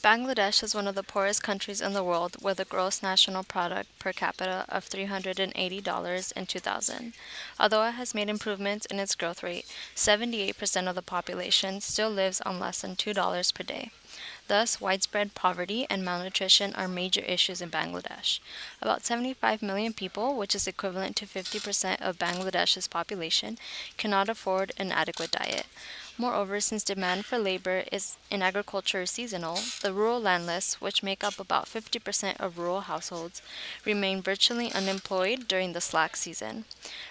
Bangladesh is one of the poorest countries in the world with a gross national product per capita of $380 in 2000. Although it has made improvements in its growth rate, 78% of the population still lives on less than $2 per day. Thus, widespread poverty and malnutrition are major issues in Bangladesh. About 75 million people, which is equivalent to 50% of Bangladesh's population, cannot afford an adequate diet. Moreover, since demand for labor is in agriculture is seasonal, the rural landless, which make up about 50% of rural households, remain virtually unemployed during the slack season.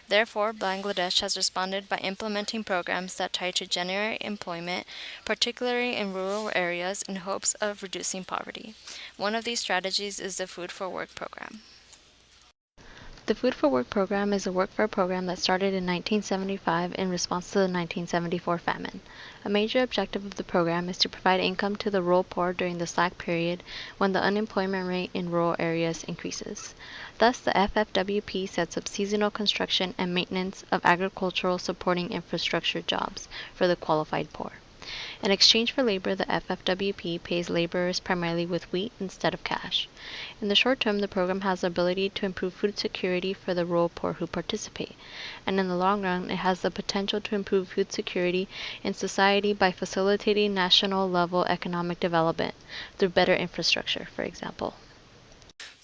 Therefore, Bangladesh has responded by implementing programs that try to generate employment, particularly in rural areas, in hopes of reducing poverty. One of these strategies is the Food for Work program. The Food for Work program is a workfare program that started in 1975 in response to the 1974 famine. A major objective of the program is to provide income to the rural poor during the slack period when the unemployment rate in rural areas increases. Thus, the FFWP sets up seasonal construction and maintenance of agricultural supporting infrastructure jobs for the qualified poor. In exchange for labor, the FFWP pays laborers primarily with wheat instead of cash. In the short term, the program has the ability to improve food security for the rural poor who participate, and in the long run, it has the potential to improve food security in society by facilitating national level economic development through better infrastructure, for example.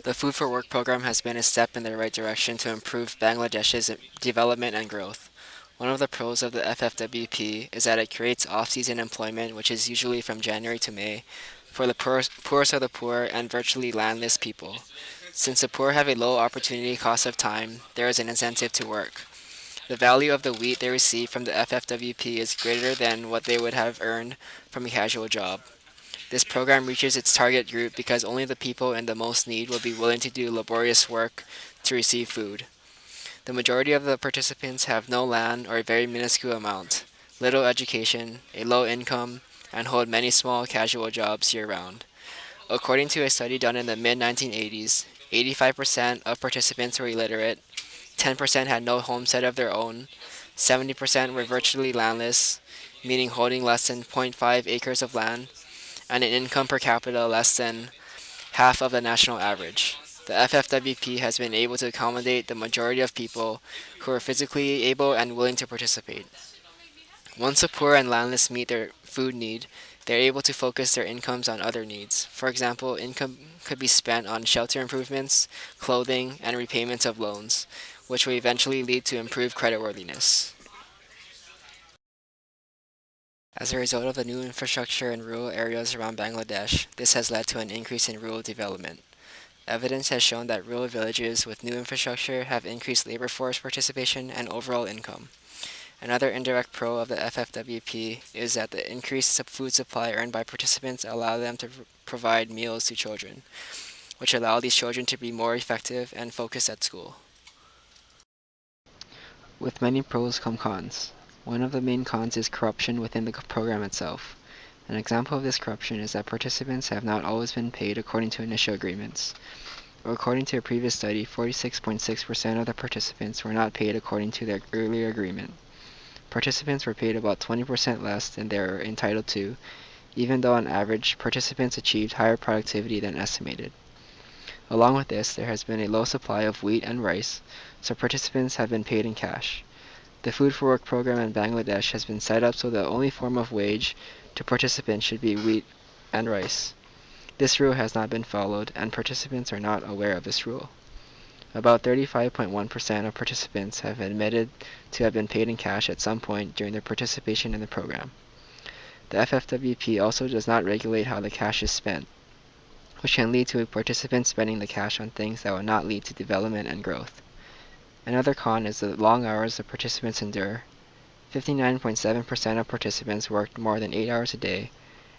The Food for Work program has been a step in the right direction to improve Bangladesh's development and growth. One of the pros of the FFWP is that it creates off-season employment, which is usually from January to May, for the poorest of the poor and virtually landless people. Since the poor have a low opportunity cost of time, there is an incentive to work. The value of the wheat they receive from the FFWP is greater than what they would have earned from a casual job. This program reaches its target group because only the people in the most need will be willing to do laborious work to receive food. The majority of the participants have no land or a very minuscule amount, little education, a low income, and hold many small casual jobs year round. According to a study done in the mid 1980s, 85% of participants were illiterate, 10% had no homestead of their own, 70% were virtually landless, meaning holding less than zero point 0.5 acres of land, and an income per capita less than half of the national average. The FFWP has been able to accommodate the majority of people who are physically able and willing to participate. Once the poor and landless meet their food need, they are able to focus their incomes on other needs. For example, income could be spent on shelter improvements, clothing, and repayments of loans, which will eventually lead to improved creditworthiness. As a result of the new infrastructure in rural areas around Bangladesh, this has led to an increase in rural development. Evidence has shown that rural villages with new infrastructure have increased labor force participation and overall income. Another indirect pro of the FFWP is that the increased food supply earned by participants allow them to provide meals to children, which allow these children to be more effective and focused at school. With many pros come cons. One of the main cons is corruption within the program itself. An example of this corruption is that participants have not always been paid according to initial agreements. According to a previous study, 46.6% of the participants were not paid according to their earlier agreement. Participants were paid about 20% less than they were entitled to, even though on average participants achieved higher productivity than estimated. Along with this, there has been a low supply of wheat and rice, so participants have been paid in cash. The Food for Work program in Bangladesh has been set up so the only form of wage to participants should be wheat and rice. This rule has not been followed, and participants are not aware of this rule. About 35.1% of participants have admitted to have been paid in cash at some point during their participation in the program. The FFWP also does not regulate how the cash is spent, which can lead to participants spending the cash on things that will not lead to development and growth. Another con is the long hours the participants endure. 59.7% of participants worked more than 8 hours a day,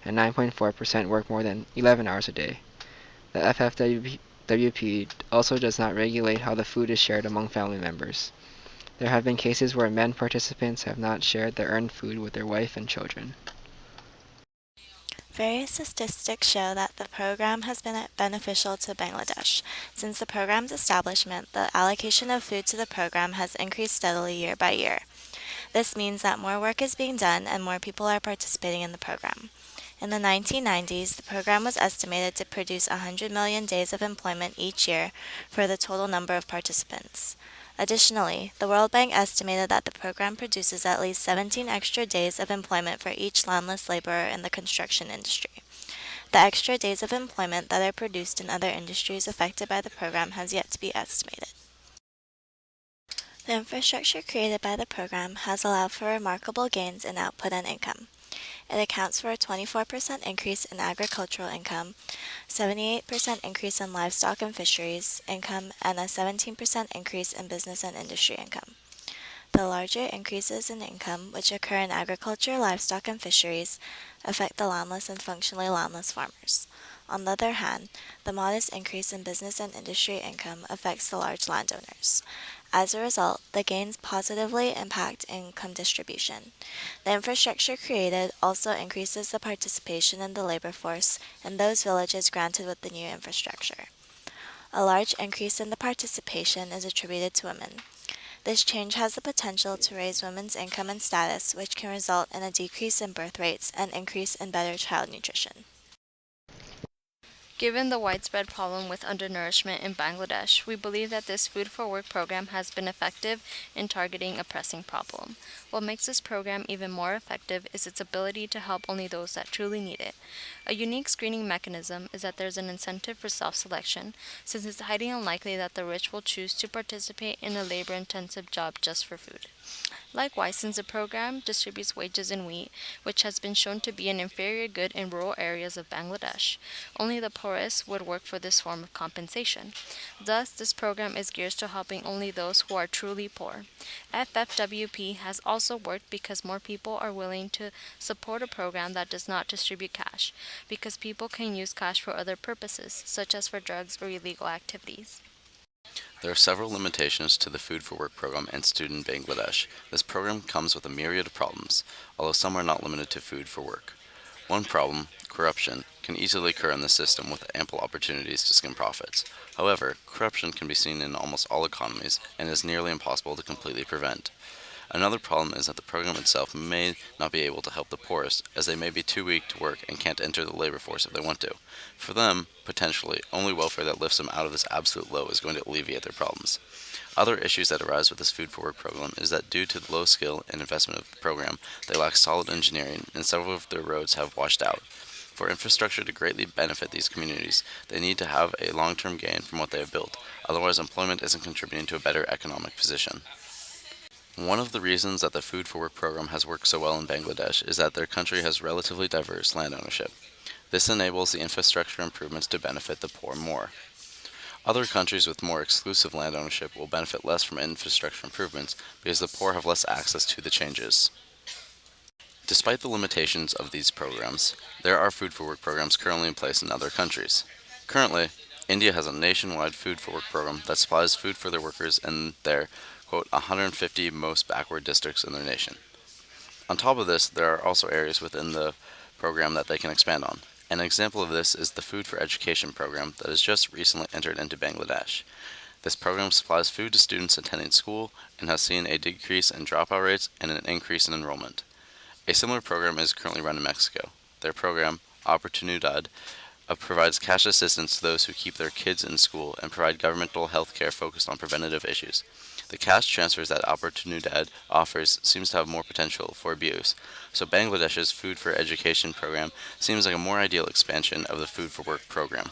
and 9.4% work more than 11 hours a day. The FFWP also does not regulate how the food is shared among family members. There have been cases where men participants have not shared their earned food with their wife and children. Various statistics show that the program has been beneficial to Bangladesh. Since the program's establishment, the allocation of food to the program has increased steadily year by year. This means that more work is being done and more people are participating in the program. In the 1990s, the program was estimated to produce 100 million days of employment each year for the total number of participants. Additionally, the World Bank estimated that the program produces at least 17 extra days of employment for each landless laborer in the construction industry. The extra days of employment that are produced in other industries affected by the program has yet to be estimated. The infrastructure created by the program has allowed for remarkable gains in output and income. It accounts for a 24% increase in agricultural income, 78% increase in livestock and fisheries income, and a 17% increase in business and industry income. The larger increases in income, which occur in agriculture, livestock, and fisheries, affect the landless and functionally landless farmers. On the other hand, the modest increase in business and industry income affects the large landowners. As a result, the gains positively impact income distribution. The infrastructure created also increases the participation in the labor force in those villages granted with the new infrastructure. A large increase in the participation is attributed to women. This change has the potential to raise women's income and status, which can result in a decrease in birth rates and increase in better child nutrition. Given the widespread problem with undernourishment in Bangladesh, we believe that this Food for Work program has been effective in targeting a pressing problem. What makes this program even more effective is its ability to help only those that truly need it. A unique screening mechanism is that there's an incentive for self-selection, since it's highly unlikely that the rich will choose to participate in a labor-intensive job just for food. Likewise, since the program distributes wages in wheat, which has been shown to be an inferior good in rural areas of Bangladesh, only the poorest would work for this form of compensation. Thus, this program is geared to helping only those who are truly poor. FFWP has also worked because more people are willing to support a program that does not distribute cash, because people can use cash for other purposes, such as for drugs or illegal activities. There are several limitations to the Food for Work program instituted in Bangladesh. This program comes with a myriad of problems, although some are not limited to food for work. One problem, corruption, can easily occur in the system with ample opportunities to skim profits. However, corruption can be seen in almost all economies and is nearly impossible to completely prevent. Another problem is that the program itself may not be able to help the poorest, as they may be too weak to work and can't enter the labor force if they want to. For them, potentially, only welfare that lifts them out of this absolute low is going to alleviate their problems. Other issues that arise with this Food for Work program is that due to the low skill and investment of the program, they lack solid engineering and several of their roads have washed out. For infrastructure to greatly benefit these communities, they need to have a long-term gain from what they have built, otherwise employment isn't contributing to a better economic position. One of the reasons that the Food for Work program has worked so well in Bangladesh is that their country has relatively diverse land ownership. This enables the infrastructure improvements to benefit the poor more. Other countries with more exclusive land ownership will benefit less from infrastructure improvements because the poor have less access to the changes. Despite the limitations of these programs, there are Food for Work programs currently in place in other countries. Currently, India has a nationwide Food for Work program that supplies food for their workers in their, quote, 150 most backward districts in their nation. On top of this, there are also areas within the program that they can expand on. An example of this is the Food for Education program that has just recently entered into Bangladesh. This program supplies food to students attending school and has seen a decrease in dropout rates and an increase in enrollment. A similar program is currently run in Mexico. Their program, Oportunidad, provides cash assistance to those who keep their kids in school and provide governmental health care focused on preventative issues. The cash transfers that Oportunidad offers seems to have more potential for abuse, so Bangladesh's Food for Education program seems like a more ideal expansion of the Food for Work program.